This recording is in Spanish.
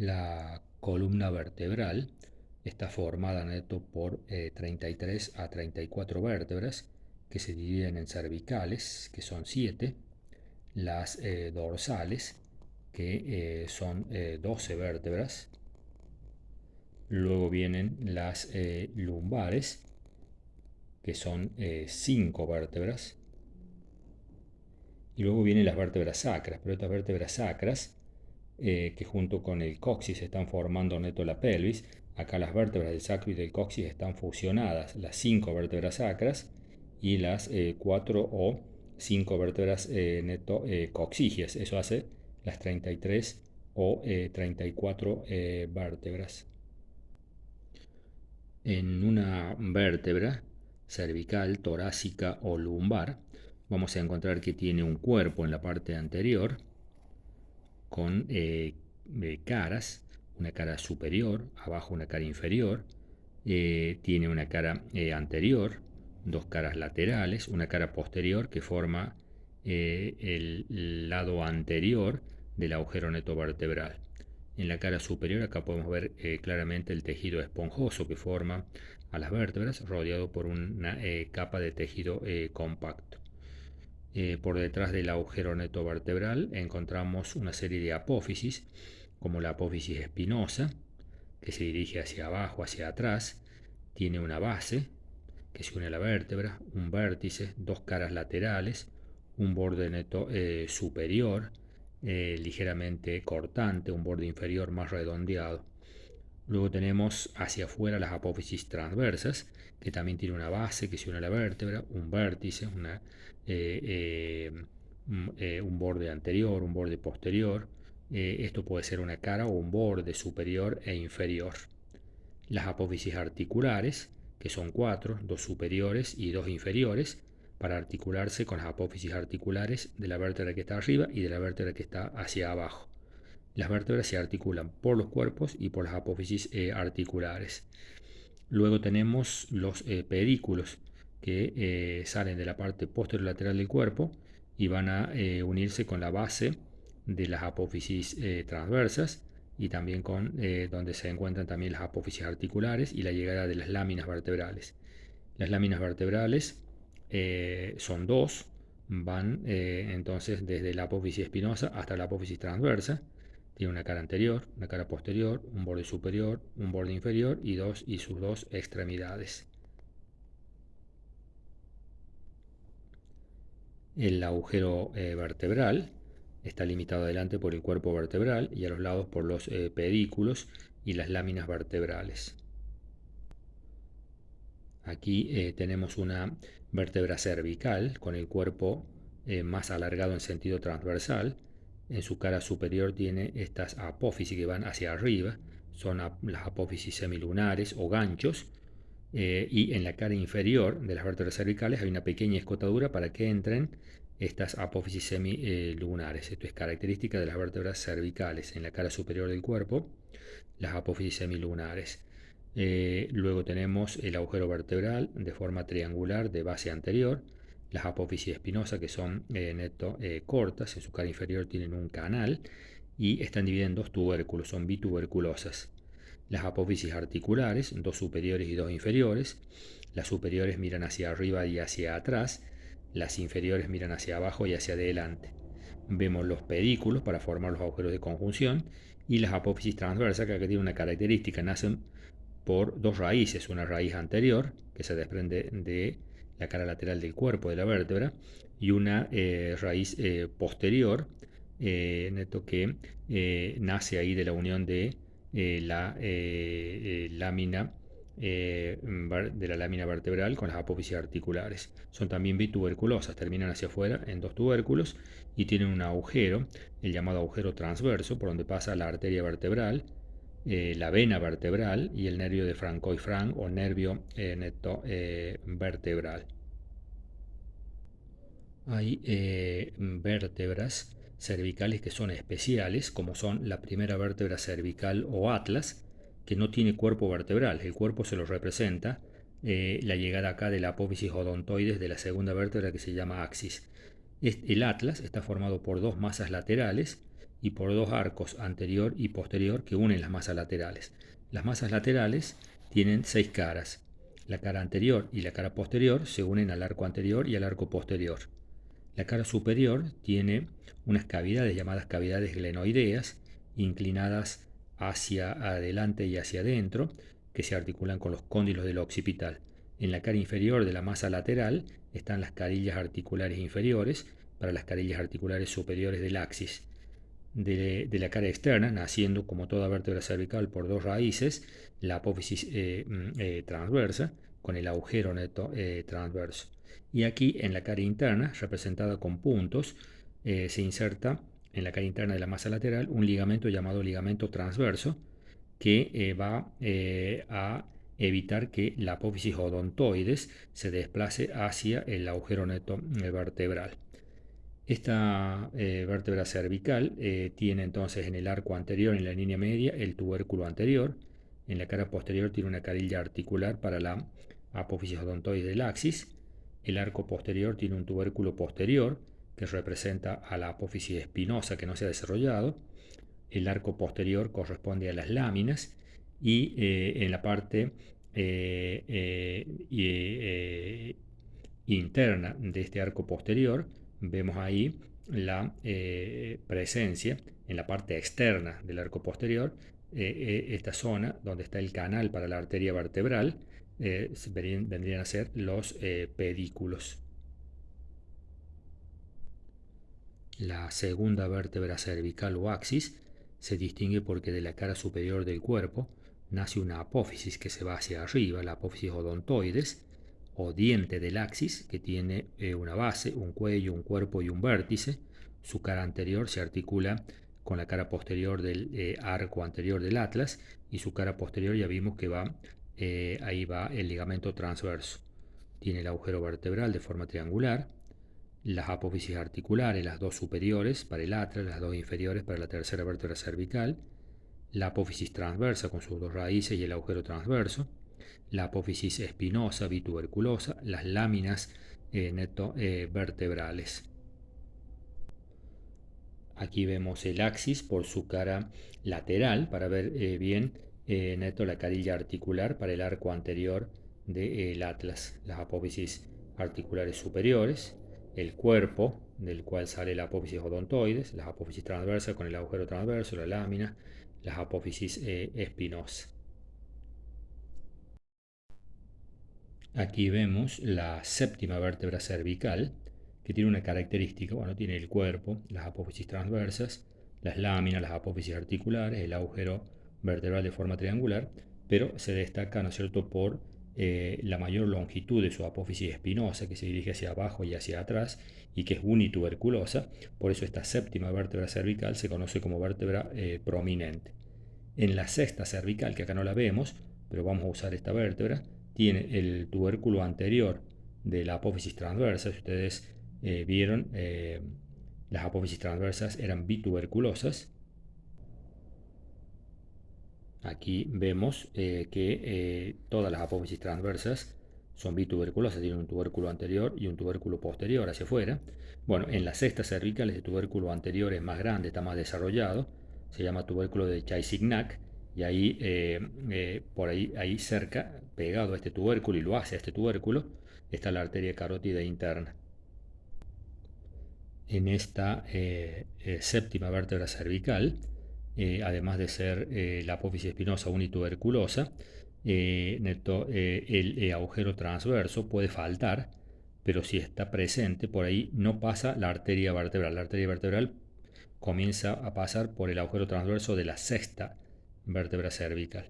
La columna vertebral está formada neto por 33 a 34 vértebras que se dividen en cervicales, que son 7, las dorsales, que son 12 vértebras. Luego vienen las lumbares, que son 5 vértebras. Y luego vienen las vértebras sacras, pero estas vértebras sacras, que junto con el coxis están formando neto la pelvis, acá las vértebras del sacro y del coxis están fusionadas, las 5 vértebras sacras y las 4 o 5 vértebras neto coxigias. Eso hace las 33 o 34 vértebras. En una vértebra cervical, torácica o lumbar, vamos a encontrar que tiene un cuerpo en la parte anterior con caras, una cara superior, abajo una cara inferior, tiene una cara anterior, dos caras laterales, una cara posterior que forma el lado anterior del agujero neto vertebral. En la cara superior acá podemos ver claramente el tejido esponjoso que forma a las vértebras, rodeado por una capa de tejido compacto. Por detrás del agujero neto vertebral encontramos una serie de apófisis, como la apófisis espinosa, que se dirige hacia abajo, hacia atrás, tiene una base que se une a la vértebra, un vértice, dos caras laterales, un borde neto superior, ligeramente cortante, un borde inferior más redondeado. Luego tenemos hacia afuera las apófisis transversas, que también tiene una base que se une a la vértebra, un vértice, un borde anterior, un borde posterior. Esto puede ser una cara o un borde superior e inferior. Las apófisis articulares, que son 4, 2 superiores y 2 inferiores, para articularse con las apófisis articulares de la vértebra que está arriba y de la vértebra que está hacia abajo. Las vértebras se articulan por los cuerpos y por las apófisis articulares. Luego tenemos los pedículos que salen de la parte posterolateral del cuerpo y van a unirse con la base de las apófisis transversas y también con donde se encuentran también las apófisis articulares y la llegada de las láminas vertebrales. Las láminas vertebrales son dos, van entonces desde la apófisis espinosa hasta la apófisis transversa. Tiene una cara anterior, una cara posterior, un borde superior, un borde inferior y sus dos extremidades. El agujero vertebral está limitado adelante por el cuerpo vertebral y a los lados por los pedículos y las láminas vertebrales. Aquí tenemos una vértebra cervical con el cuerpo más alargado en sentido transversal. En su cara superior tiene estas apófisis que van hacia arriba, son las apófisis semilunares o ganchos. Y en la cara inferior de las vértebras cervicales hay una pequeña escotadura para que entren estas apófisis semilunares. Esto es característica de las vértebras cervicales. En la cara superior del cuerpo, las apófisis semilunares. Luego tenemos el agujero vertebral de forma triangular de base anterior, las apófisis espinosas que son cortas, en su cara inferior tienen un canal y están divididas en dos tubérculos, son bituberculosas. Las apófisis articulares, dos superiores y dos inferiores, las superiores miran hacia arriba y hacia atrás, las inferiores miran hacia abajo y hacia adelante. Vemos los pedículos para formar los agujeros de conjunción y las apófisis transversas, que acá tienen una característica, nacen por dos raíces, una raíz anterior que se desprende de la cara lateral del cuerpo de la vértebra y una raíz posterior que nace ahí de la unión de la lámina de la lámina vertebral con las apófisis articulares. Son también bituberculosas, terminan hacia afuera en dos tubérculos y tienen un agujero, el llamado agujero transverso, por donde pasa la arteria vertebral, la vena vertebral y el nervio de Francois-Franc o nervio vertebral. Hay vértebras cervicales que son especiales, como son la primera vértebra cervical o atlas, que no tiene cuerpo vertebral. El cuerpo se lo representa la llegada acá de la apófisis odontoides de la segunda vértebra que se llama axis. El atlas está formado por dos masas laterales y por dos arcos anterior y posterior que unen las masas laterales. Las masas laterales tienen 6 caras. La cara anterior y la cara posterior se unen al arco anterior y al arco posterior. La cara superior tiene unas cavidades llamadas cavidades glenoideas, inclinadas hacia adelante y hacia adentro, que se articulan con los cóndilos del occipital. En la cara inferior de la masa lateral están las carillas articulares inferiores para las carillas articulares superiores del axis. De la cara externa, naciendo como toda vértebra cervical por dos raíces, la apófisis transversa con el agujero neto transverso. Y aquí en la cara interna, representada con puntos, se inserta en la cara interna de la masa lateral un ligamento llamado ligamento transverso que va a evitar que la apófisis odontoides se desplace hacia el agujero neto vertebral. Esta vértebra cervical tiene entonces en el arco anterior, en la línea media, el tubérculo anterior. En la cara posterior tiene una carilla articular para la apófisis odontoide del axis. El arco posterior tiene un tubérculo posterior que representa a la apófisis espinosa que no se ha desarrollado. El arco posterior corresponde a las láminas y en la parte interna de este arco posterior vemos ahí la presencia en la parte externa del arco posterior, esta zona donde está el canal para la arteria vertebral, vendrían a ser los pedículos. La segunda vértebra cervical o axis se distingue porque de la cara superior del cuerpo nace una apófisis que se va hacia arriba, la apófisis odontoides, o diente del axis, que tiene una base, un cuello, un cuerpo y un vértice. Su cara anterior se articula con la cara posterior del arco anterior del atlas, y su cara posterior ya vimos que va, ahí va el ligamento transverso. Tiene el agujero vertebral de forma triangular, las apófisis articulares, las dos superiores para el atlas, las dos inferiores para la tercera vértebra cervical, la apófisis transversa con sus dos raíces y el agujero transverso, la apófisis espinosa bituberculosa, las láminas vertebrales. Aquí vemos el axis por su cara lateral para ver bien la carilla articular para el arco anterior del atlas, las apófisis articulares superiores, el cuerpo del cual sale la apófisis odontoides, las apófisis transversas con el agujero transverso, la lámina, las apófisis espinosas. Aquí vemos la séptima vértebra cervical, que tiene una característica, bueno, tiene el cuerpo, las apófisis transversas, las láminas, las apófisis articulares, el agujero vertebral de forma triangular, pero se destaca, ¿no es cierto?, por la mayor longitud de su apófisis espinosa, que se dirige hacia abajo y hacia atrás, y que es unituberculosa. Por eso esta séptima vértebra cervical se conoce como vértebra prominente. En la sexta cervical, que acá no la vemos, pero vamos a usar esta vértebra, tiene el tubérculo anterior de la apófisis transversa. Si ustedes vieron, las apófisis transversas eran bituberculosas. Aquí vemos que todas las apófisis transversas son bituberculosas, tienen un tubérculo anterior y un tubérculo posterior hacia afuera. Bueno, en la sexta cervical este tubérculo anterior es más grande, está más desarrollado, se llama tubérculo de Chaysignac, y ahí, por ahí cerca, pegado a este tubérculo y lo hace a este tubérculo, está la arteria carótida interna. En esta séptima vértebra cervical, además de ser la apófisis espinosa unituberculosa, el agujero transverso puede faltar, pero si está presente, por ahí no pasa la arteria vertebral. La arteria vertebral comienza a pasar por el agujero transverso de la sexta vértebra cervical.